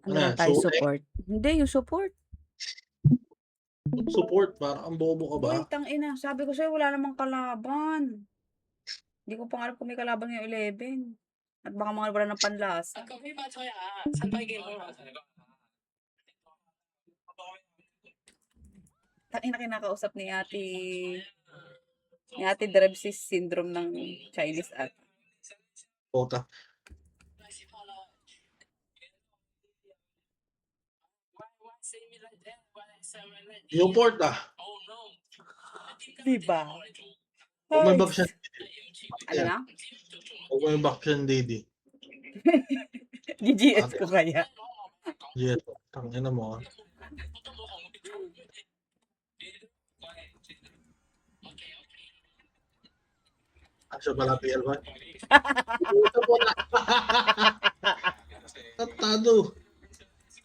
Ano Ano lang yan, tayo sute? support. Hindi, yung support. Support, parang ang bobo ka ba? Boy, tang-ina, sabi ko sa'yo wala namang kalaban. Hindi ko pa nga alam kung may kalaban ngayong 11. At baka mga wala ng panlasa. Tang-ina, kinakausap ni Ate Drebsis syndrome ng Chinese at. Puta. Newport ah. Diba? Huwag may Ay, baksan. ano Yan. na? Huwag may baksan, Didi. GGS Ate, ko kaya. yes. Tangina mo ah. Asa pala PL1? Ito po na. Tatado.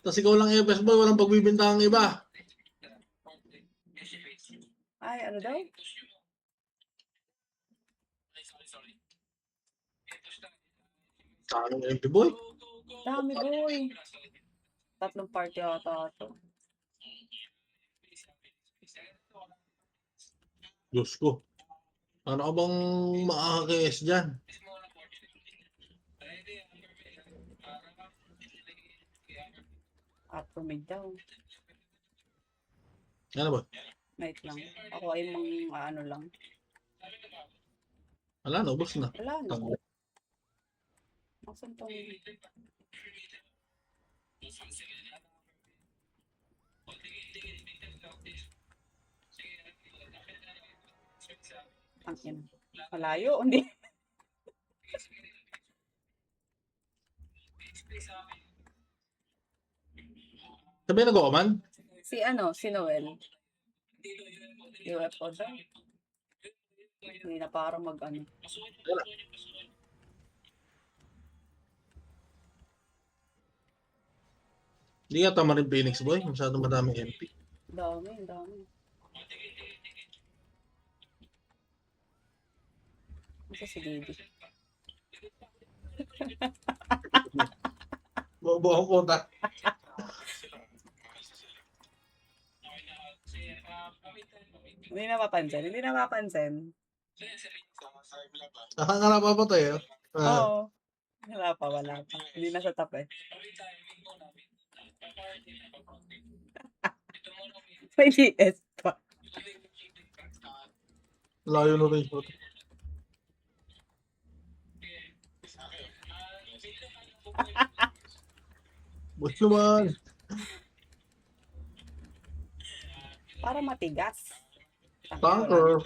Tapos ikaw lang FS boy, walang pagbibintang iba. Ay, ano daw? Sa anong MP boy? Dami, boy. Tatlong party ata ito. Diyos ko. Ano ka bang makaka-KS dyan? Upper mid daw. Ano ba? Wait lang. Ako ay ano lang. Wala na, ubos na. Wala na. Tangina. Nasaan tong... Tangina. Malayo, hindi. Sabi na go man? Si Noel. UFO daw. Hindi na parang mag-ano. Wala. Hindi nga tama rin Phoenix boy. Masyadong madaming MP. Dami. Masa si Didi. Bobo ang puta. Hindi napapansin. Nakakarap pa tayo. Oo. Wala pa. Hindi na sa top eh. May GS pa. Layo na rin. Boy naman. Para matigas. Tanker.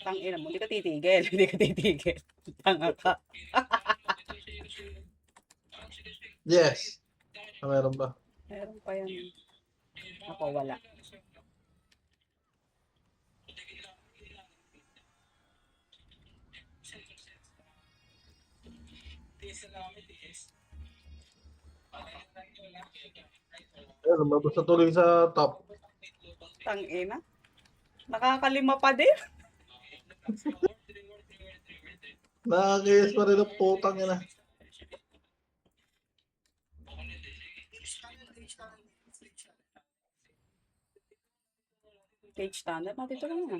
Tangina mo, hindi ka titigil. Tanga ka. Yes. Meron ba? Meron pa yan. Ako wala. Ayun, lumabas na tuloy sa top. Tangina. Nakakalima pa din. Nakakayas pa rin ang putang ina. Page standard. Natin ito lang na.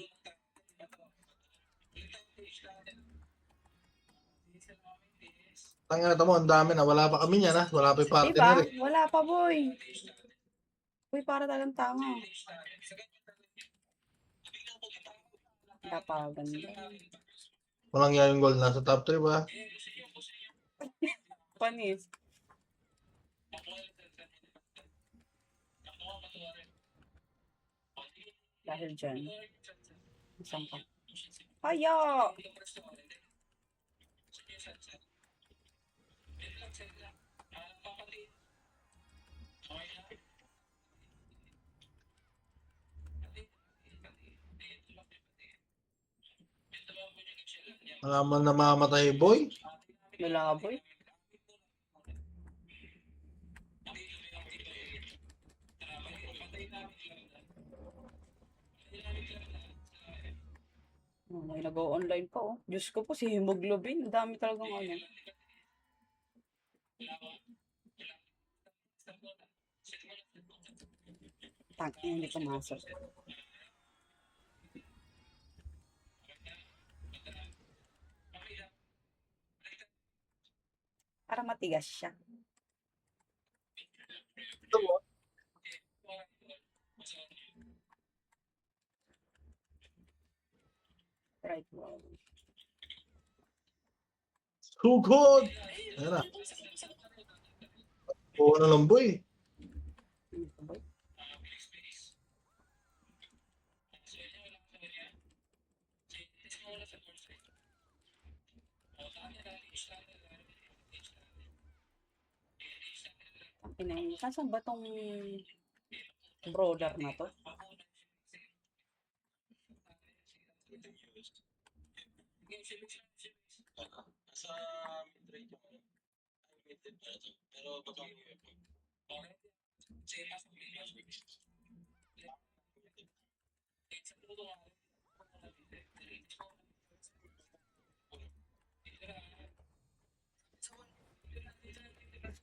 Tangina mo, ang dami na. Wala pa kami niyan ha. Wala pa yung partner Diba? eh. Wala pa, boy. Uy, para talagang tanga. Napaganda. Walang nga yung goal. Nasa top 3 ba? Panis. Dahil dyan. Isang ka. Kaya! Wala man namamatay boy. Lalaboy. May nag-o-online pa, oh. Diyos ko po, si hemoglobin. Ang dami talagang ano. Hindi pumasok. Parang matigas siya. Ito mo, Right, wow. sugod! Ayan na. Oo na lang, boy. Ano to ba? Ina yun. Nasaan ba tong brother na to?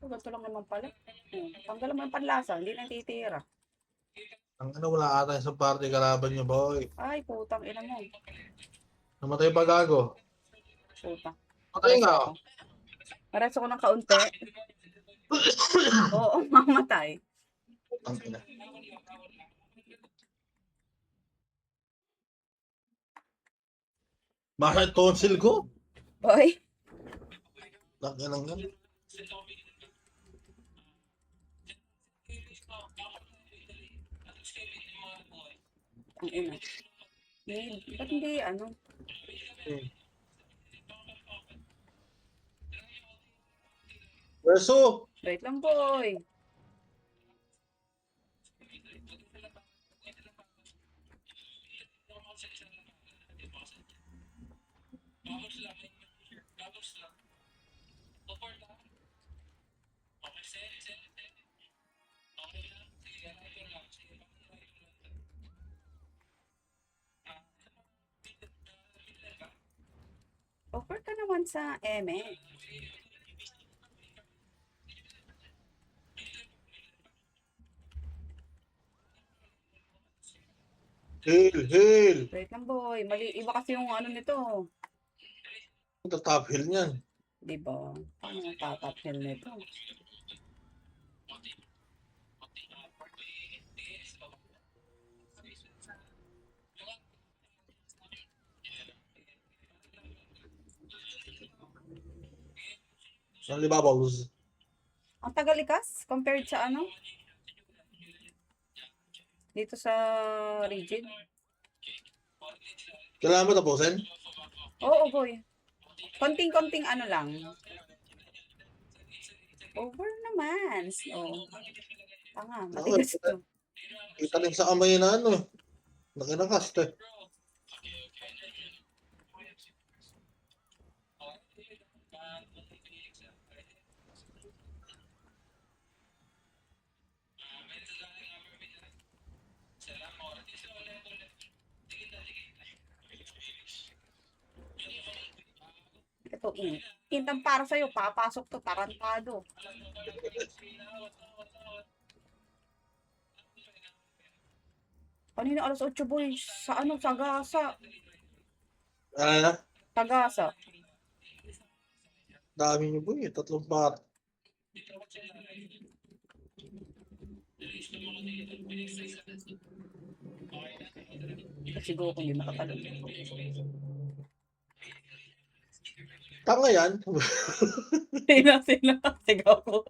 So, ganito lang naman pala. Tanggalan mo yung panlasa, hindi na titira. Ang ano, wala ata sa party kalaban niyo, boy. Ay, putang ina mo. Namatay pa gago. Putang. Patay nga. Mareso ko ng kaunti. Oo, mamatay. Ang ina. Bakit tonsil ko? Boy, Laki ng yan. ang ina. Ba't hindi, ano? Weso! Wait lang, boy. Offer ka naman sa eme. Hail! Hail! Wait lang, boy. Mali, iba kasi yung ano nito. Ito top hill niyan. Di ba? Paano yung top hill nito? Ang libabaws. Ang tagal ikas compared sa ano? Dito sa rigid. Kailangan mo tapusin? Oo, boy. Konting-konting ano lang. Over naman. Oh. Tanga, matigas to. Kita rin sa kamay na ano. Nakinakas eh. Ito, intang para sa'yo. Papasok to, tarantado. Kanina alas 8, boy. Sa ano, sa gasa. Ano na? Sa gasa. Dami niyo boy. Tatlong par. Siguro kung hindi makatalon. Tanga yan. Sila. Sigaw ko.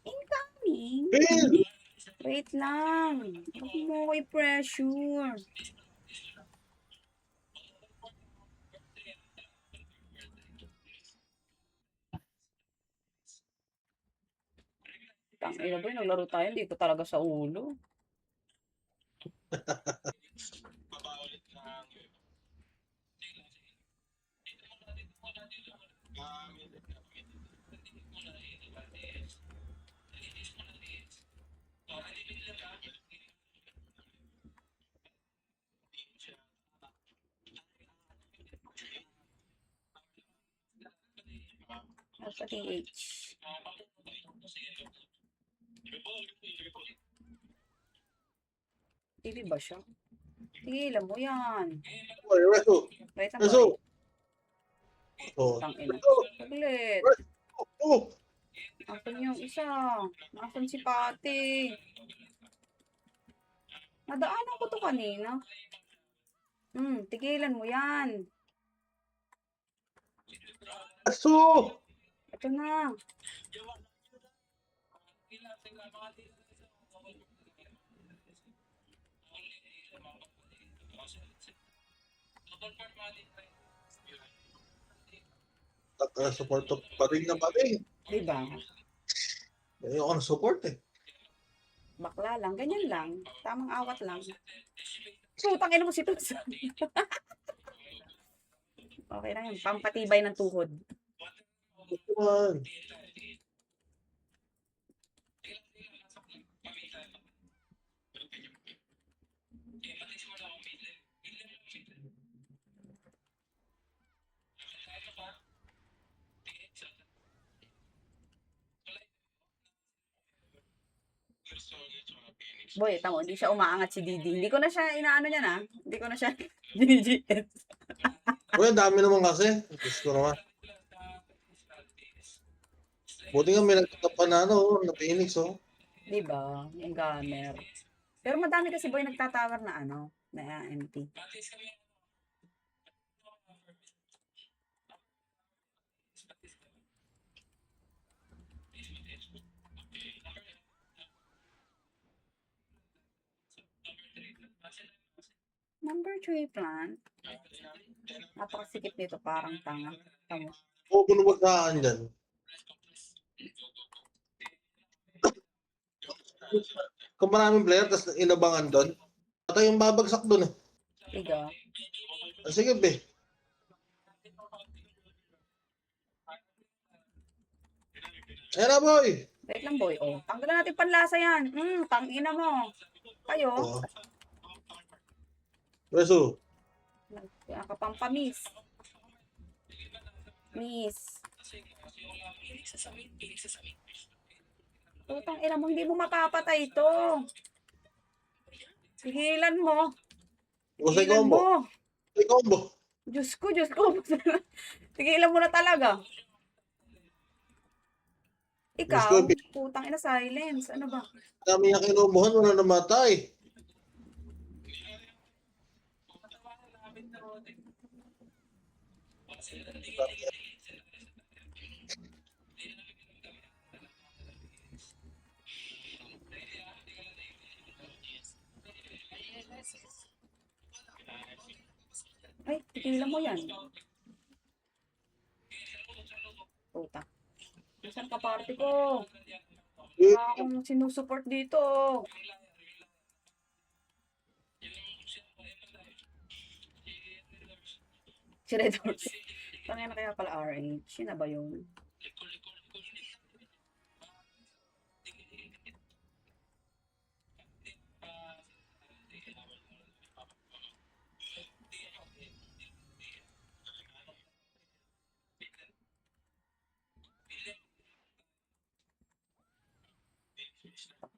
Incoming. Hail! Wait lang. Huwag mo ko i-pressure. Tangina boy, naglaro tayo. Hindi ko talaga sa ulo. sa TH. TV ba siya? Tigilan mo yan. Oy, Reso. Wait lang Reso. boy. Oh. Tangina. Reso. Saglit. Oh. Asan yung isa? Asan si Pati? Nadaanan ko to kanina. Tigilan mo yan. Reso. Ito na. Support pa rin na pa rin. Diba? Ayoko na support eh. Bakla lang. Ganyan lang. Tamang awat lang. Putang ina mo si Tuts. Okay na yan. Pampatibay ng tuhod. Come. Boy, tamo, hindi siya umaangat si Didi. Hindi ko na siya inaano niya na. Hindi ko na siya GGS. Uy, dami naman kasi. Diyos ko naman. Buti nga may nagtatapan na na Phoenix oh. Diba? Yung gamer. Pero madami kasi boy nagtatawar na na MP. Number 3 plant. Napakasikip nito, parang tanga. Tamo. Oo, binubagkaan dyan. Kung maraming player, tapos inabangan doon, patay yung babagsak doon eh. Tiga. Sige, be. Ayan na, boy. Wait lang boy. Oh, tanggalan natin panlasa yan. Tangina mo. Kayo. Oh. Reso. Nakapampamis. Miss. Putang ina mo, hindi mo mapapatay ito. Tigilan mo. Usay Tigilan combo. mo. Usay combo. Diyos ko, Diyos ko. Tigilan mo na talaga. Ikaw, putang ina, silence. Ano ba? Dami niya kinubuhan, wala namatay. Ay, tigilan mo yan. Puta. Saan ka party ko? Wala akong sinusupport dito. Si Red Horse. Tangina na kaya pala RH. Yun na ba yun?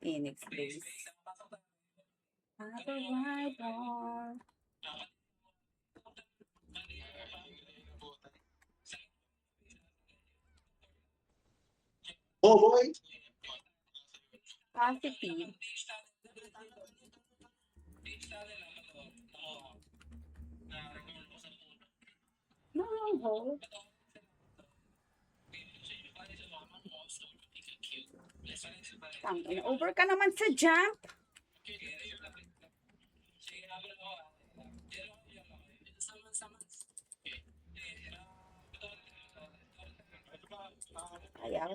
Phoenix Days. Have a right on. Oh, boy. Positive. No. Tangina, over ka naman sa jump. Ayaw.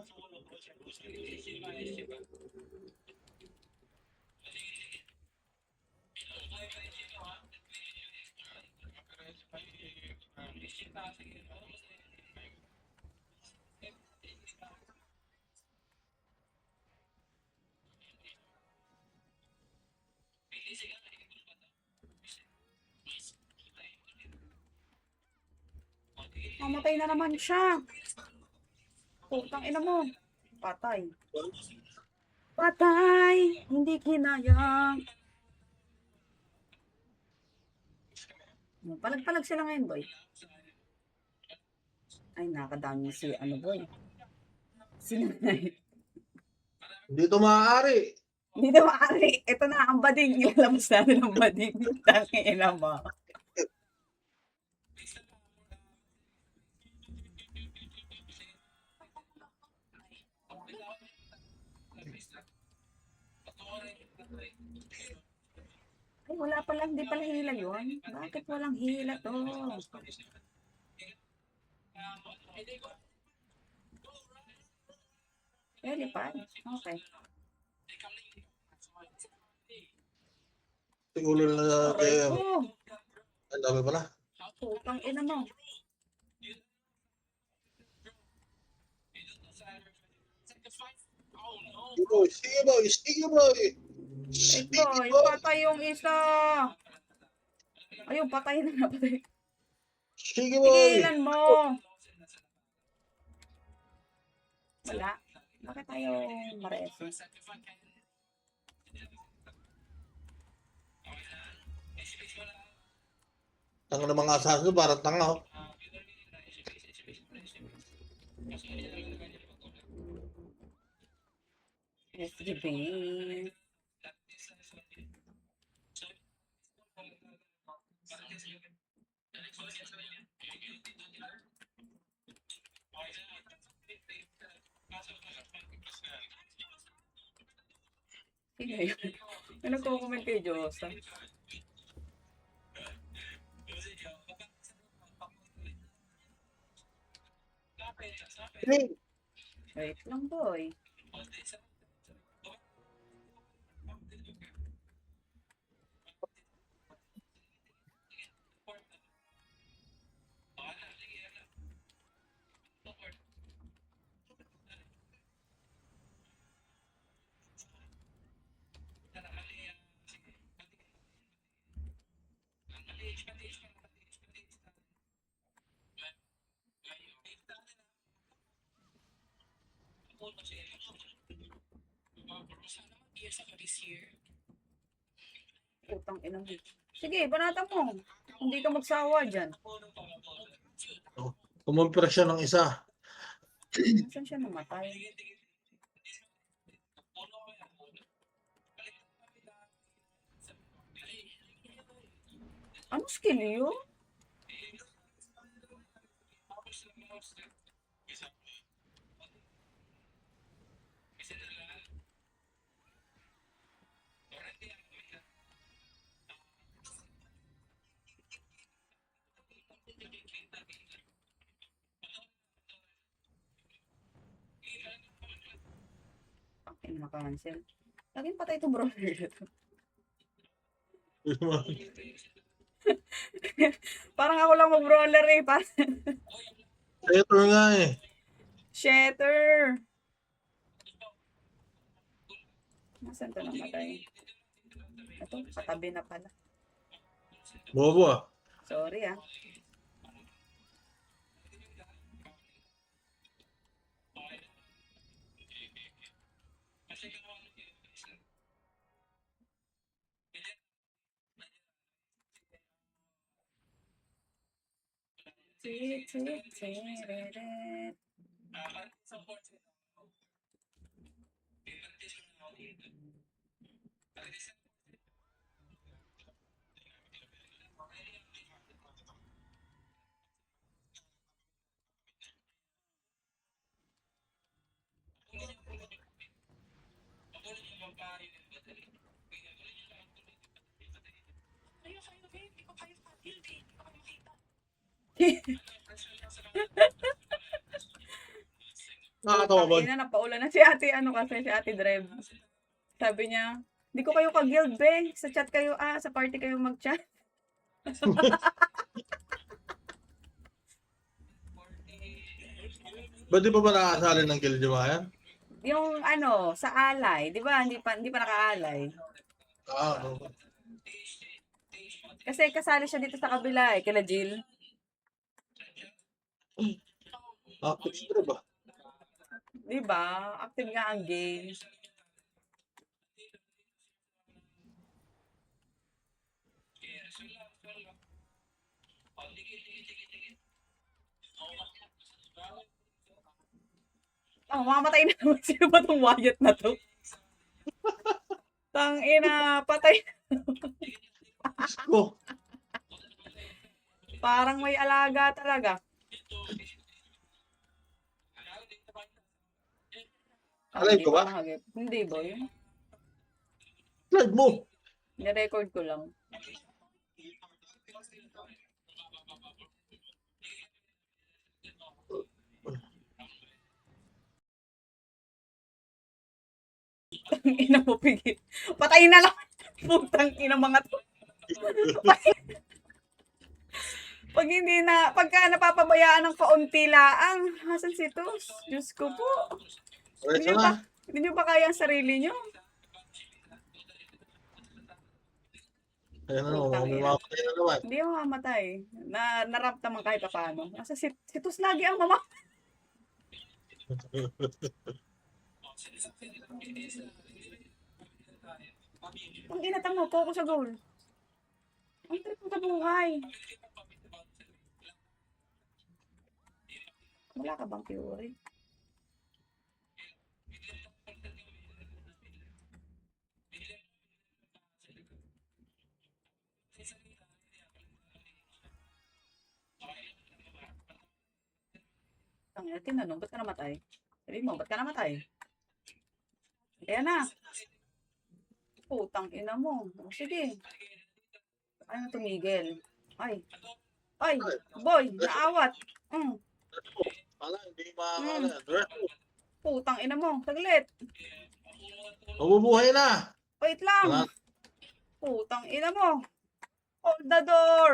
Mamatay na naman siya. Putang ina mo. Patay. Patay. Hindi kinaya. Palag-palag sila ngayon, boy. Ay, nakadami si ano, boy. Si nanay. Hindi ito maaari. Hindi na maaari. Ito na, ang bading. Ilalabas natin ang bading. Tangina mo. Ay, wala pala, hindi pala hila yun. Bakit walang hila to? Lilipad. Okay. Siguro na Aray kaya. ko. Ang dami pala. Putang ina mo. Sige boy. Sige boy. Ay, Sige boy, boy. patay yung isa. Ayun, patay na napatay. Sige boy. Tigilan mo. Wala. Bakit tayo marese? Tanga ng mga asaso, parang tanga oh. SGB. Sino yun? May nagko-comment kay Diyosa. Hey, Wait lang, boy. Putang ina mo. Sige, banata mo. Hindi ka magsawa dyan. Kumumpira siya ng isa. Saan siya namatay? Ano skill yun? Ay, naka-cancel. Laging patay itong brawler na to. Parang ako lang mag-brawler eh. Ito nga eh. Shatter! Nasaan to namatay? Ito, katabi na pala. Bobo ah. Sorry ah. Nakakatawa ba? Ina, napaulan na si ate, ano kasi, si ate Drev. Sabi niya, di ko kayo ka-guild, be. Sa chat kayo, sa party kayo mag-chat. Ba't di pa ba nakakasali ng Guild yan? Yung ano, sa alay, di ba? Hindi pa naka-alay. No. Kasi kasali siya dito sa kabila eh, kila Jill. Active sila ba? 'Di ba? Active nga ang game. Oh, mamamatay na naman. Sino ba 'tong Wyatt na 'to? Tangina, patay. Diyos ko. Parang may alaga talaga. Oh, Alay hindi ko pa ba? mahagip. Hindi boy. Live mo. Ni-record ko lang. Ina mo, pigil. Patayin na lang. Putang ina mga to. Pag hindi na, pagka napapabayaan ng kaunti laang, hasan si Tos? Diyos ko po. Diretso na. Hindi nyo ba kaya ang sarili nyo? Ayan na, Putang may ina. mapatay na naman. Hindi ako mamatay. Narap naman kahit paano. Nasa si Tos lagi ang mama. Ang inatang mo, focus sa goal. Ang trip mo sa buhay. Wala ka bang theory? Ang ina, tinanong, ba't ka namatay? Sabi mo, ba't ka namatay? Ayan na. Putang ina mo. O, sige. Ano tumigil? Ay. Ay, boy, naawat. Wala, hindi makakala. Mm. Diretso. Putang ina mo. Saglit. Mabubuhay na. Wait lang. Wala. Putang ina mo. Hold the door.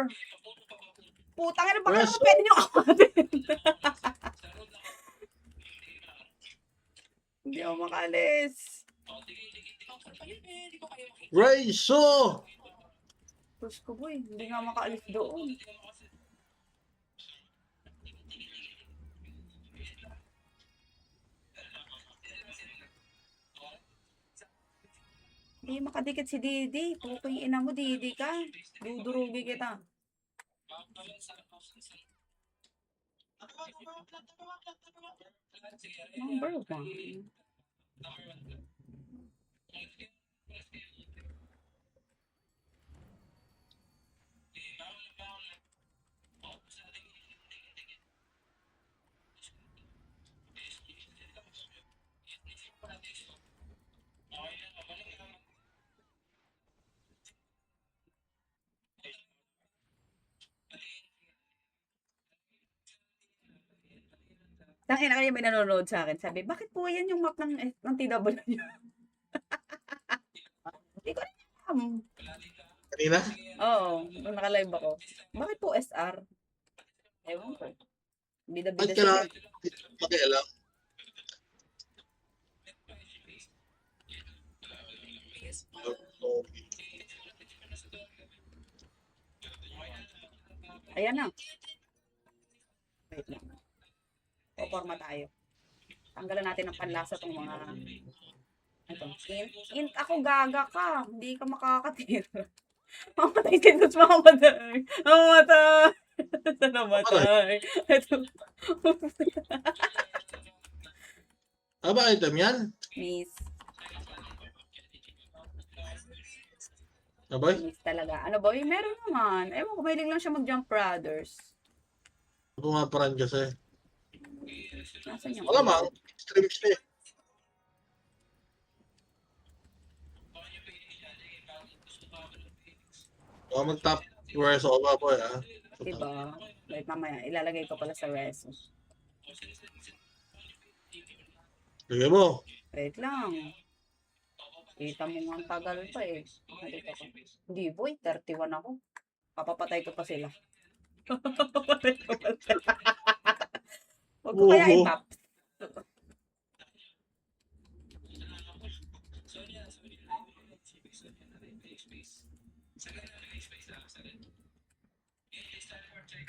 Putang ina, baka naman Diretso. pwede nyo akatin. Hindi ako makalis. Diretso. Diyos ko boy, hindi nga makaalis doon. Hindi makadikit si Didi. Puking ina mo, Didi ka. Dudurugi kita. Number 1. Tangina kayo may nanonood sa akin. Sabi, bakit po yan yung map ng TW? Hindi ko alam. Kanina? Oo, nung naka-live ako. Bakit po SR? Ewan ko. Ba't Bida-bida ka sila. lang pakialam? Ayan na. Wait lang. Poporma tayo. Tanggalan natin ng panlasa tong mga... Ito. Int ako, gaga ka. Hindi ka makakatira. Mamatay si Dutch, mamatay. Mamatay. Ito namatay. Ito. Ah, ba item yan? Miss. Abay? Miss talaga. Ano ba? Meron naman. Ewan ko, mahilig lang siya mag-Jump Brothers. Pumaparan kasi. Nasaan yung Malamang, streams na eh. Baka mag-top where's all ba boy, ah? Diba? Wait, mamaya. Ilalagay ko pala sa reso. Sige mo. Wait lang. Kita mo nga ang tagal pa eh. Hindi boy, 31 ako. Papapatay ko pa sila. Papapatay ko pa sila. Huwag ko kaya Oo. i-pop.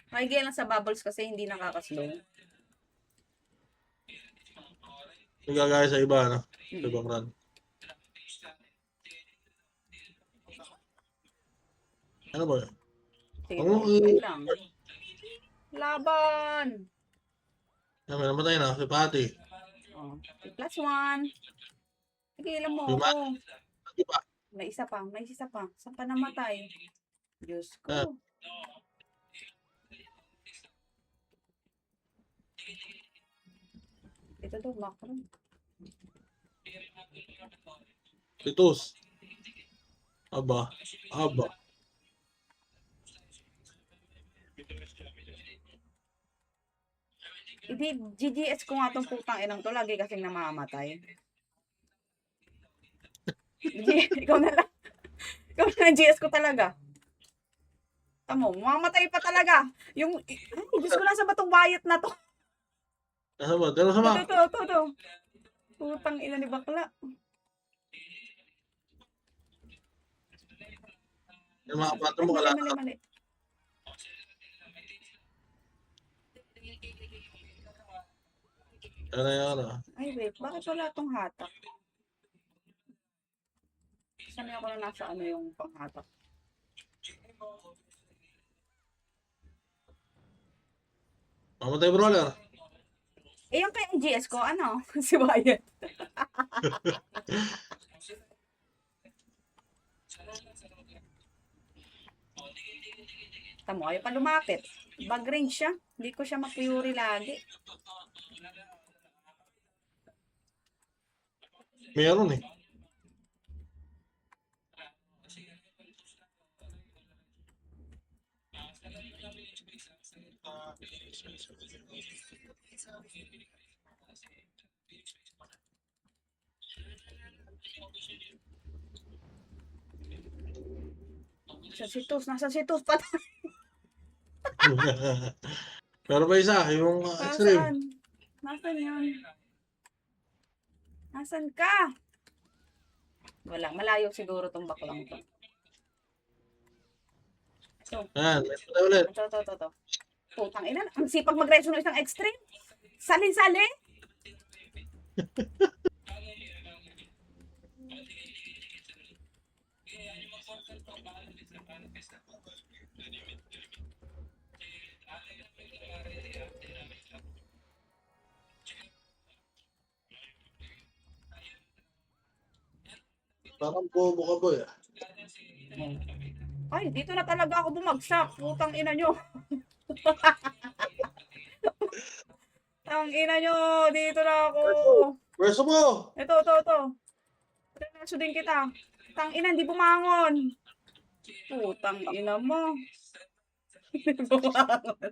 Pakigyan lang sa bubbles kasi hindi nakakaslow. Nagagaya sa iba, no? Sa Mm. ibang run. Ano ba yun? Sige, Ang wait lang. Laban! may namatay na, si Patty. Oh, +1. Tigilan mo Yung ako. Di ba? May isa pa, may isa pa. Saan pa namatay? Diyos Ah, ko. Ito daw, macro. Titus. Aba. Aba. Hindi, GGS ko nga tong putang inang to. Lagi kasing namamatay. Ikaw na lang. Ikaw na lang GS ko talaga. Tamo, mamamatay pa talaga. Yung, ay, Diyos ko, nasa ba tong bayat na to? Nasa ba? Pero Ito, sama. ito. Putang ina ni bakla. Yung mga pato Ay, mo, kala mali. Ano yan, ah. Ay, wait. Bakit wala tong hatak? Sanay ako na nasa ano yung panghatak. Mamatay brawler. Eh, yung kay GS ko, ano? Si Wyatt. Tamo, ayaw pa lumapit. Bag range siya. Hindi ko siya ma-fury lagi. Meron eh. Nasa sitos pa. Pero pa isa, yung extreme. Nasaan? Nasaan yun? Nasaan ka? Wala, malayo siguro tong baklang to. So, Ayan, may patay ulit. ito. Putang ina, ang sipag mag-reso ng isang extreme. Sali-sali. Parang bobo ka boy ah. Ay, dito na talaga ako bumagsak. Putang ina nyo. Tang ina nyo, dito na ako. Pwesto mo! Ito. Reso din kita. Tang ina, hindi bumangon. Putang ina mo. Hindi bumangon.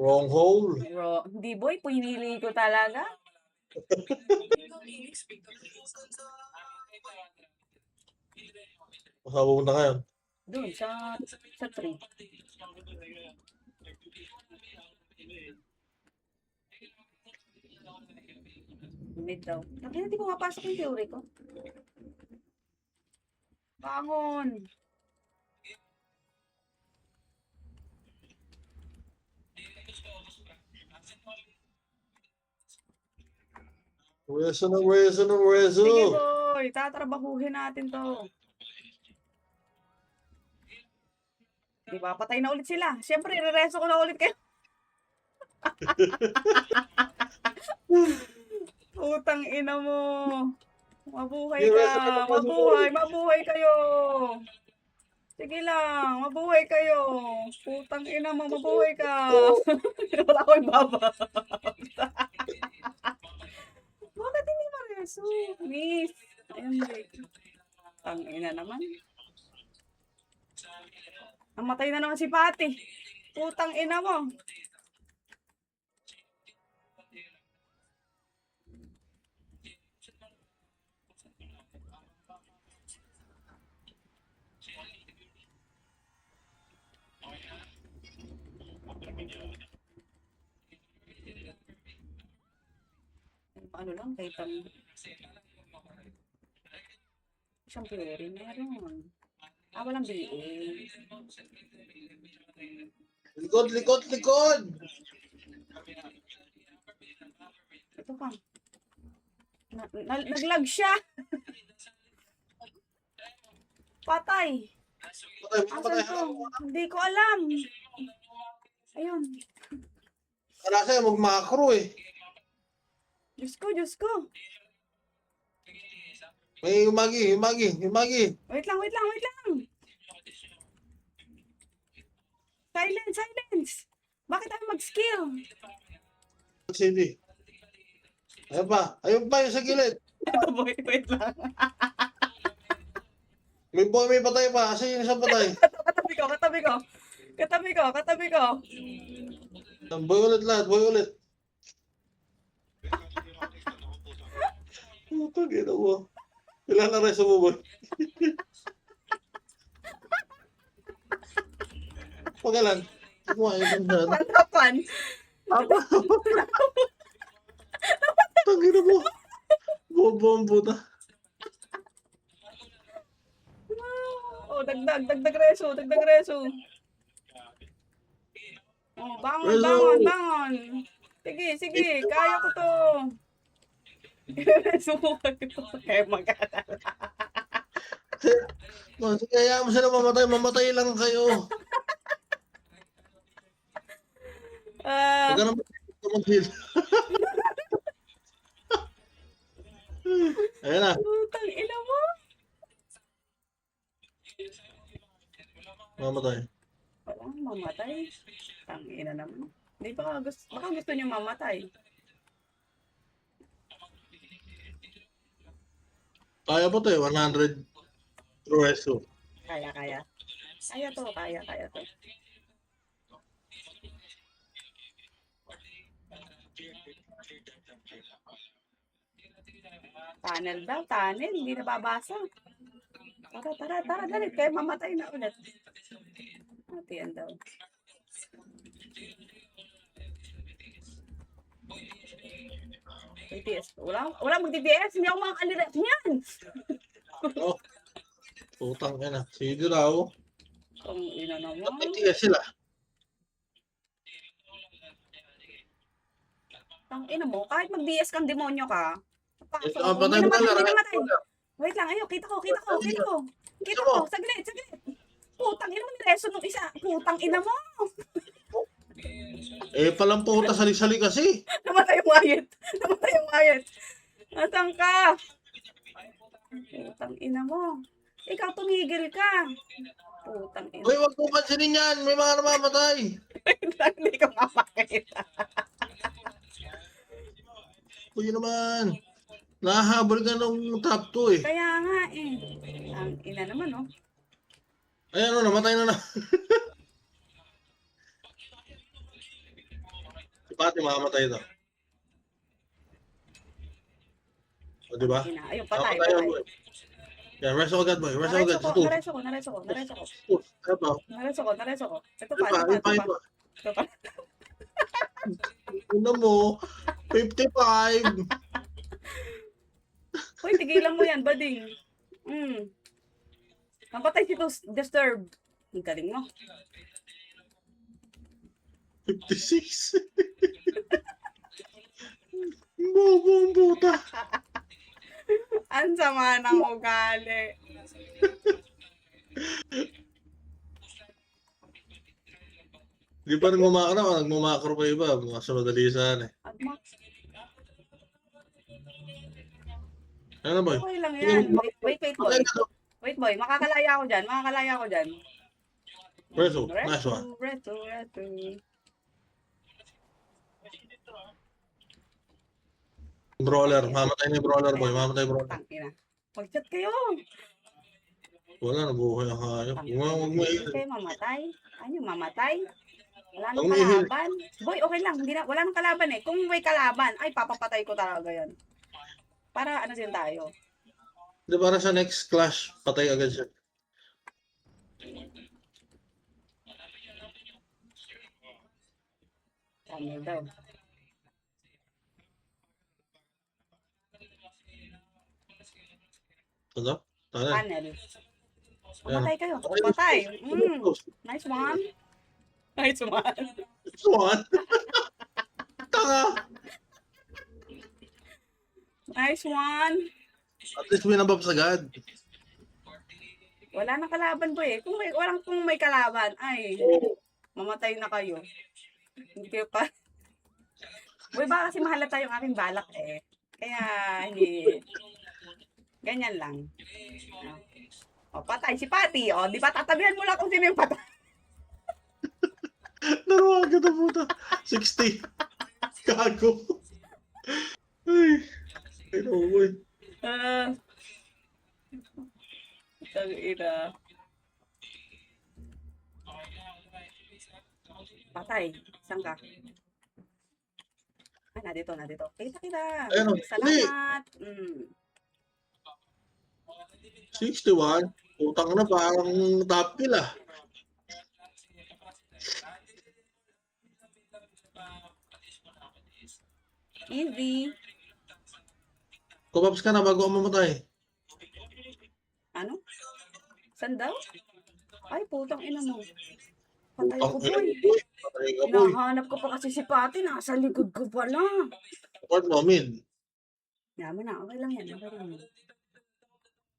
Wrong hole. Bro, hindi boy, pinili ko talaga. Saan pupunta ngayon? Doon, sa tree. Mid daw. Tapos hindi pumapasok yung theory ko. Bangon! Pwesto. Sige boy, tatrabahuhin natin to. Diba, patay na ulit sila. Siyempre, irereso ko na ulit kayo. Utang ina mo. Mabuhay ka. Mabuhay kayo. Sige lang, mabuhay kayo. Putang ina mo, mabuhay ka. Wala ko ibaba. Bakit hindi mareso? Miss. Ayun, Jake. Tang ina naman. Namatay na naman si Patty. Putang ina mo. Ano lang, kahit ang isang Fury, meron. Walang BA. Likod! Ito pa. Naglag siya. Patay. Patay, Asan to? Hindi ko alam. Ayun. Wala sa'yo, mag-macro eh. Diyos ko, Diyos ko. May humagi. Wait lang. Silence. Bakit tayo mag-skill? Sige. Ayun pa yung sa gilid. Ito boy, wait lang. May patay pa. Asa yung isang patay? Katabi ko. Boy ulit lahat, boy ulit. Puta, gina mo. Ilan na reso mo, boy? Pagalan. Kumain na. Pantapan. Apa? Tangina mo. Bobo ang puta. Oh, dagdag reso. Oh, bangon. Sige, kaya ko to. Subukan ko. Kaya mag-alala. Sige, hayaan mo sila mamatay. Mamatay lang kayo. Huwag ka naman mag-heal. Ayan na. Putang ina mo. Mamatay. Walang mamatay. Tangina naman. Hindi baka gusto niyo mamatay. Kaya pa to eh, 100 reso. Kaya. Kaya to. Tunnel. Hindi nababasa. Tara, dali. Kaya mamatay na ulit. Yan daw. DPS. Wala mag-DPS. Hindi ako makakalirap niyan. Oh. Putang ina. Sige raw. Ang ina naman. Napitigas sila. Ang ina mo, kahit mag-DS kang demonyo ka, pasok Ito, ako. patay Hindi mo na namatay. lang. Wait lang, kita ko. Saglit. Putang ina mo, nireso nung isa. Putang ina mo. Eh, palang puta, sali-sali kasi. Namatay yung mayat. Nasaan ka? Putang ina mo. Ikaw tumigil ka. Putang ina. Uy, wag mo pansinin yan. May mga namamatay. Hindi ko mapakita. Uy, naman. Nahahabol ka ng top 2 eh. Kaya nga eh. Ang ina naman oh. Ayan o, namatay na. Si Pati mamamatay ito. O, diba? Ina, ayun, patay. Boy. Yan, reso agad, boy. Reso agad. Nareso ko. Ano pa? Ito pa. Ano mo? 55. Uy, tigilan mo yan, bading. Napatay si Disturb. Ang galing mo. 56. Bobo ang puta. Ang sama ng ugali. Di pa rin nagmamakro pa iba. Mga sunodalisan eh. Ano boy? Okay lang yan. Wait boy. Makakalaya ako dyan. Reso, nice one. Reto. Brawler, mamatay na yung brawler boy. Mamatay brawler. Tangina. Mag-chat kayo. Wala, nabuhay ang hayop. Huwag mo Kayo mamatay. Ano mamatay? Wala nang Ang ihil. kalaban. Boy, okay lang. Wala nang kalaban eh. Kung may kalaban, ay papapatay ko talaga yan. Para ano din tayo. Di para sa next clash, patay agad siya. Tunnel daw. Ano? Tunnel. Pumatay kayo. Patay. Nice one. Nice one. Tanga. Nice one. At least winababs agad. Wala nang kalaban, boy. Kung may kalaban, ay, mamatay na kayo. Hindi kayo pa. Boy, baka kasi mahalata yung aking balak eh. Kaya, hindi. Ganyan lang. O, patay si Patty. O, di ba tatabihan mo lang kung sino yung patay? Naruwa agad ang puta. 60. Gago. Ay. Ay, no, boy. Ah. Tangina. Patay. Saan ka? Ay, nadito. Kita. Ayun, oh. Salamat. 61. Utang na parang top kill ah. Easy. Kumaps ka na bago ako mamatay. Ano? Saan daw? Ay, putang ina mo. Patay Utang ko, ina boy. mo, boy. Patay ka, boy. Hinahanap ko pa kasi si Patty. Nasa likod ko pala. Support mo, mid. Yaman na. Okay lang yan.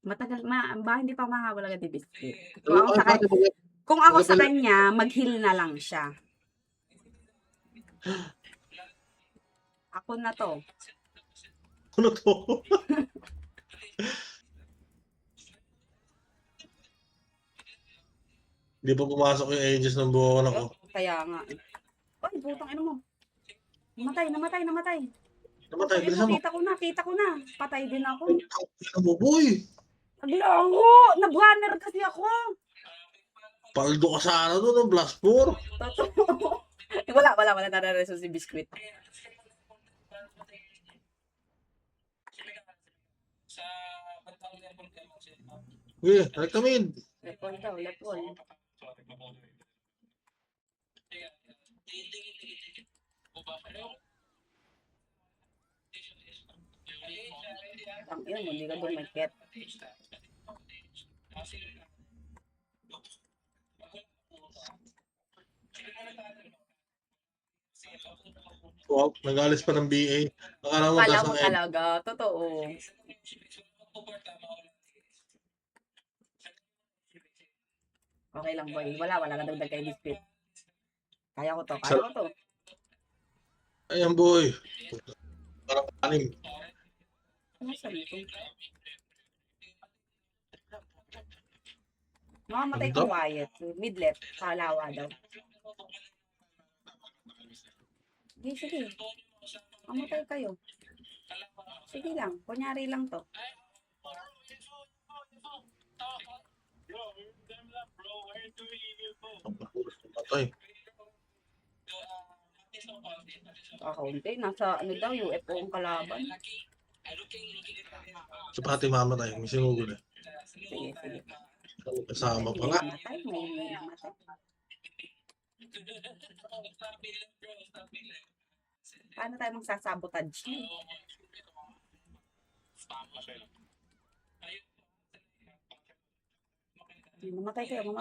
Matagal, hindi pa mahabol agad yung biscuit. Kung ako sa kanya, mag-heal na lang siya. Ako na to. Ano to? Hindi pa pumasok yung ages ng buwan ako. Kaya nga. Ay, putang ina mo. Namatay. Namatay, Putang ina bilisan mo, mo. kita ko na. Patay din ako. Ay, ang mo, boy. Naglango! Nabwanner kasi ako. Paldo ka sana doon, no? Blast 4. Totoo. wala. Narareso si Biscuit. Okay, balik ka mid. Left wall daw, left wall. Ang ina mo, hindi ka dumikit. Wow, nag-alis pa ng BA. Akala mo Akala taas mo ng M. talaga, totoo. Okay lang, boy. Wala ka dagdag kay Biscuit. Kaya ko to. Ayan, boy. Parang anim. Nasaan ito? Mamamatay Ano kang daw? Wyatt. Mid left. Kalawa daw. Sige. Mamatay kayo. Sige lang. Kunyari lang to. Patay. Kakaunti. Nasa daw, UFO ang kalaban. Si Pati mamatay. May sinugod eh. Sige. Kasama pa nga. May namatay. Paano tayo magsasabotage? Mamatay kayo.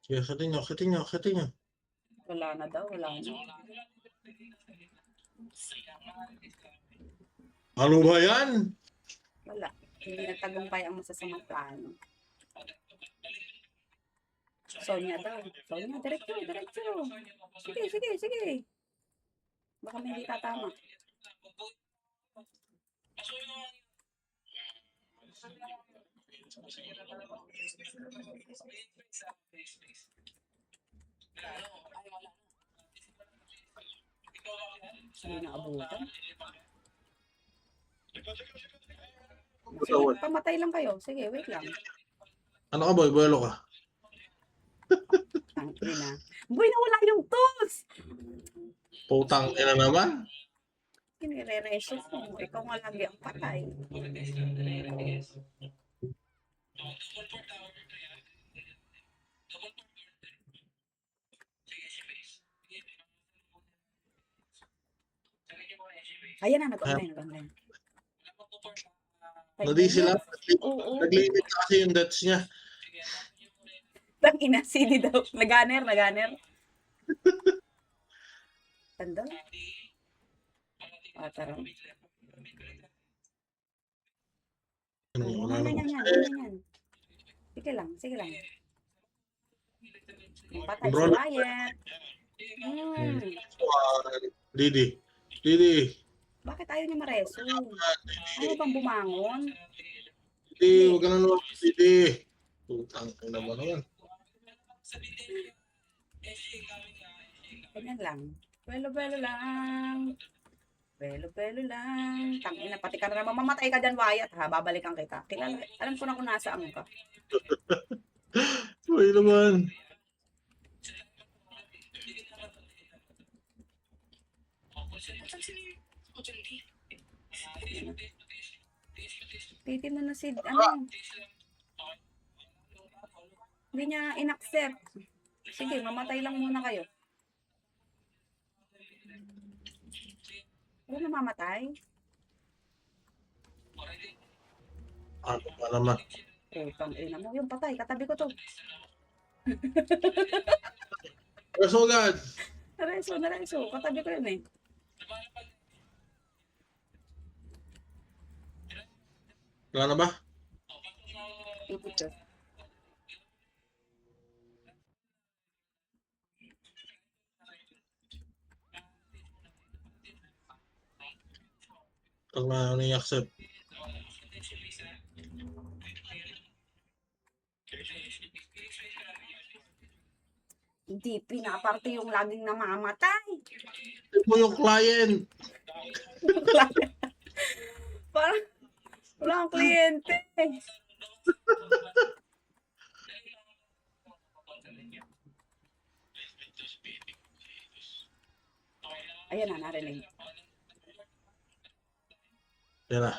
Sige, akitin nyo. Wala na daw. Ano ba yan? Wala. Hindi nagtagumpay ang masasamang plano. Sonya daw. Diretso. Sige. Baka may hindi tatama. Hindi na abutan. Sige, pamatay lang kayo. Sige, wait lang. Ano ka, boy? Buelo ka. Ang ina. Boy, nawala yung tools! Putang ina naman. Kinire-reso mo. Ikaw nga lagi ang patay. Ayan na, nag-online. Nadi sila. Oo. Nag-limit na kasi yung deaths niya. Tang ina, CD daw. Naganer. Tanda. Tara. Ano, Oo, wala yan, naman. yan, yan, yan, yan, yan. Sige lang, sige lang. Patay si Bro, Wyatt. Hmm, Didi. Didi. bakit ayaw niya mareso? Ayaw bang bumangon? Didi, Hindi. huwag ka na naman. Didi. Putang ina mo naman. Ganyan lang. Belo-belo lang. Belo-belo lang. Tangina, pati ka na naman. Mamatay ka dyan, Wyatt, ha? Babalikan kita. Kilala, alam ko na kung nasaan ka. Uy naman. Titi mo na si, ano, hindi niya in-accept. Sige, mamatay lang muna kayo. Ano na mamatay? Ano pa naman? Putang ina mo. Yung patay, katabi ko to. Reso agad. Nareso. Katabi ko yun eh. Wala na ba? Ipito. Pag na i-accept. Hindi pinaparte yung laging namamatay. Ito mo yung client. Parang wala akong kliyente. Ayan na, narinig. Yan na.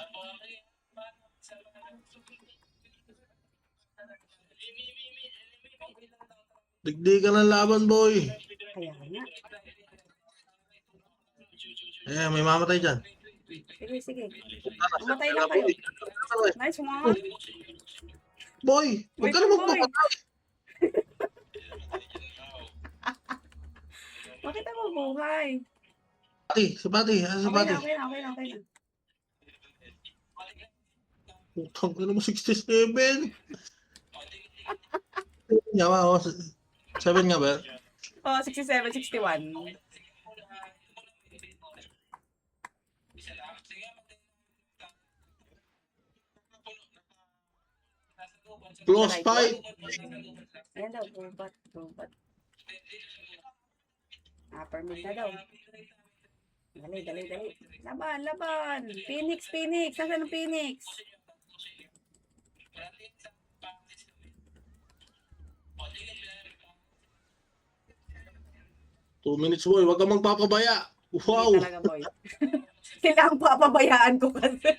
Digdigan ng laban, boy. Kaya nga. Eh, may mamatay dyan. Sige. Mamatay lang kayo. Nice one. Boy, huwag Wait ka lang, na boy. magpapatay. Bakit ako buhay? Si Pati. Ano si Pati? Okay na. Putang ina mo, 67. Nga ba, oh. 7 nga ba? Oh, 67, 61. Close Right, fight. Ayan daw, bubat. Permit na daw. Dali. Laban. Phoenix. Nasaan ang Phoenix? Two minutes, boy. Huwag ka magpapabaya. Wow. Hindi talaga, boy. Kailangan papabayaan ko kasi.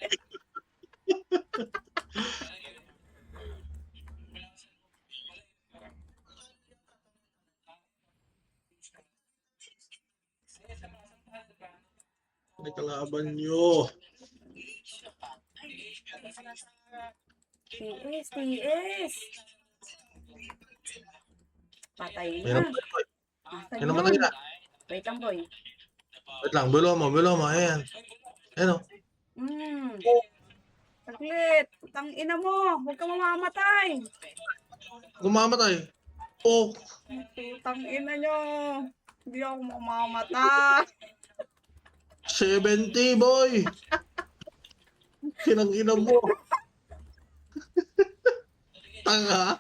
Ano kalaban nyo? TS. Patay May na. namatay, boy. Nasaan May namatay yan? na. Wait lang, boy. Wait lang. Bilo mo. Ayan. Ayan, oh. Saglit. Putang ina mo. Huwag ka mamamatay. Gumamatay. Oh. Putang ina nyo. Hindi ako mamamatay. 70, boy. Kinang-ina mo. Tanga.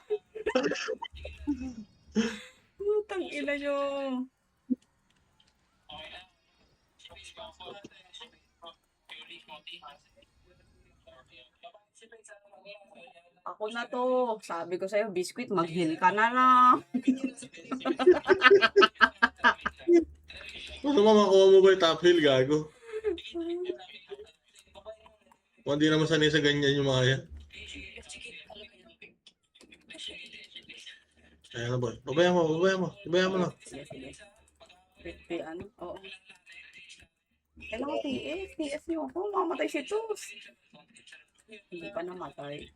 Putang ina nyo. Ako na to. Sabi ko sa'yo, biscuit, mag-heal ka na lang. Ano mo makuha mo ba yung top hill, gago? Kung hindi naman sanay sa ganyan yung mga yan. Ayan na, boy. Babayan mo na. Sige. 50, ano? Oo. Kailangan TS nyo ako. Mamatay si Tus. Hindi pa namatay.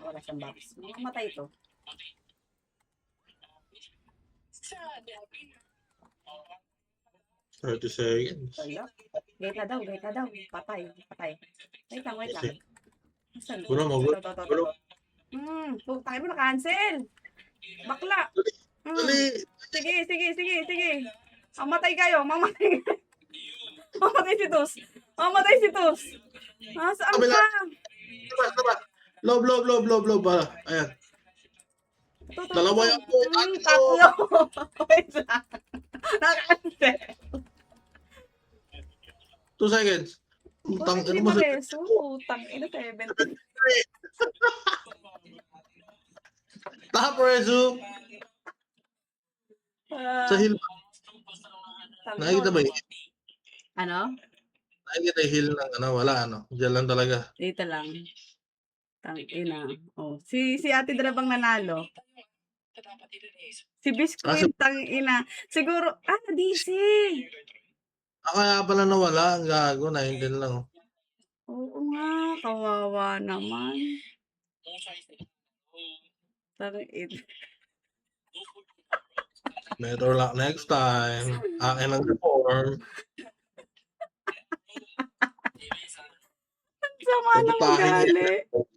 Wala siyang box. Mamatay ito. 30 seconds. Wala. Gate na daw, gate na daw. Patay, patay. Wait lang, wait lang. Kasi, Saan? gulo mo, gulo. To. Putang mo, na-cancel. Bakla. Dali! Sige, sige, sige, sige. Mamatay kayo, mamatay kayo. Mamatay si Tus. Mamatay si Tus. Nasaan Kabila. ka? Taba. Lob. Ayan. Dalawa yan po. Tatlo. Wait lang. Na-cancel. 2 seconds. Utang, Bakit ano di mo ba sa... reso? Utang ina 70. Top reso. Sa hill. Nakikita ba yun? Ano? Nakikita yung hill ng ano, wala ano. Diyan lang talaga. Dito lang. Tangina. Oh, si Ate Drabang nanalo. Si Biscuit, tangina. Siguro, DC. Kaya pala nawala. Ang gago, 19 lang. Oo nga, kawawa naman. Tangina. Better luck next time. Akin ang reform. Sama ng Puputahin niya. ugali.